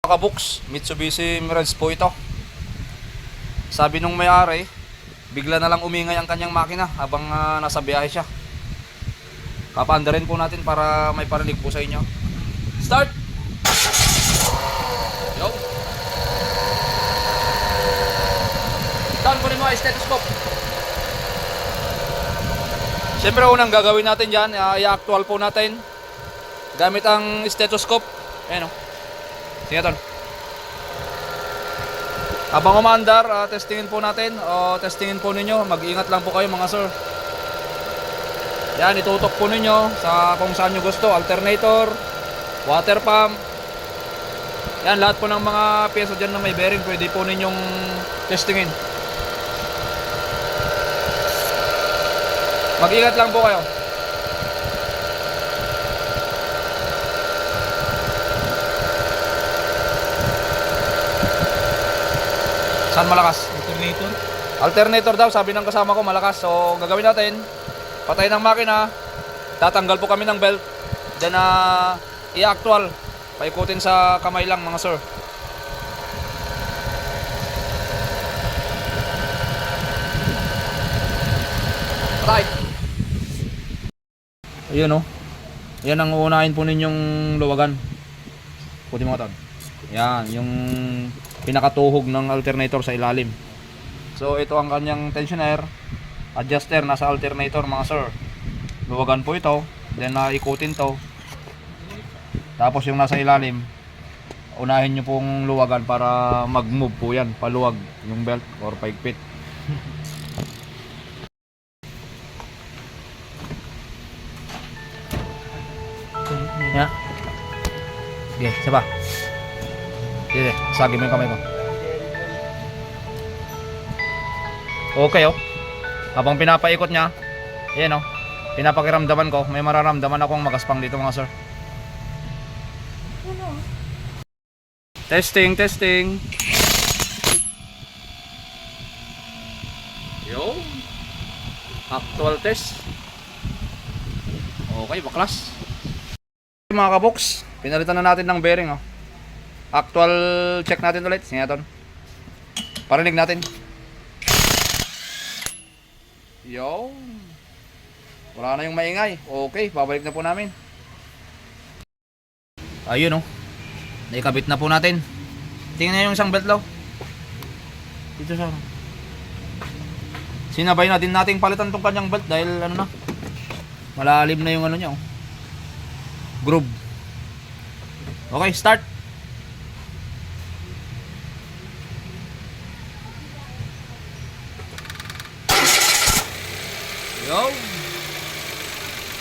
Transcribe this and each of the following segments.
Kabuks, Mitsubishi Mirage po ito. Sabi nung may-ari, bigla na lang umingay ang kanyang makina habang nasa biyahe siya. Papaandarin po natin para may parinig po sa inyo. Start! Yo! Down po rin mo, stethoscope. Siyempre unang gagawin natin dyan, i-actual po natin gamit ang stethoscope. Ayan o. Sige tol. Habang umaandar, testingin po natin o testingin po ninyo. Mag-ingat lang po kayo mga sir. Yan, itutok po ninyo sa kung saan nyo gusto. Alternator, water pump. Yan, lahat po ng mga pyesa dyan na may bearing pwede po ninyong testingin. Mag-ingat lang po kayo. Saan malakas? Alternator. Alternator daw, sabi ng kasama ko malakas. So gagawin natin, patay ng makina, tatanggal po kami ng belt, then i-actual, paikutin sa kamay lang mga sir. Patay. Ayun o. Yan ang uunahin po ninyong luwagan. Puti mga tao. Yan, yung pinakatuhog ng alternator sa ilalim. So ito ang kanyang tensioner, adjuster nasa alternator mga sir. Luwagan po ito, then ikutin to. Tapos yung nasa ilalim, unahin nyo pong luwagan para mag-move po yan, paluwag yung belt or paigpit. Ya. Okay, isa pa. Sige, sagin mo yung kamay mo. Okay oh. Habang pinapaikot niya, ayan oh, pinapakiramdaman ko, may mararamdaman akong magaspang dito mga sir. Testing, testing. Yo. Actual test. Okay, baklas. Mga kaboks, pinalitan na natin ng bearing oh. Actual check natin ulit. Sige natin. Parinig natin. Yo. Wala na yung maingay. Okay, babalik na po namin. Ayun oh. Naikabit na po natin. Tingnan niyo yung isang belt law. Dito siya. Sinabay na din nating palitan tong kanyang belt dahil ano na. Malalim na yung ano niya oh. Groove. Okay, start. Yo.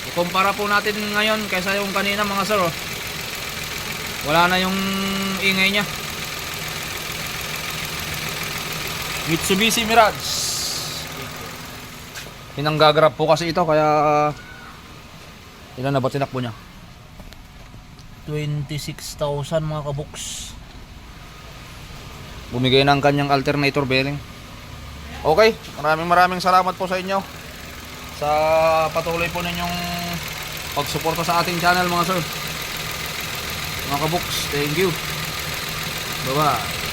Ikumpara po natin ngayon kaysa yung kanina mga sir oh. Wala na yung ingay niya. Mitsubishi Mirage. Pinanggagrab po kasi ito kaya ilan na ba tinakbo niya? 26,000 mga kaboks. Bumigay ng kanyang alternator bearing. Okay, maraming salamat po sa inyo sa patuloy po ninyong pagsuporta sa ating channel mga sir. Mga kaboks, thank you. Bye bye.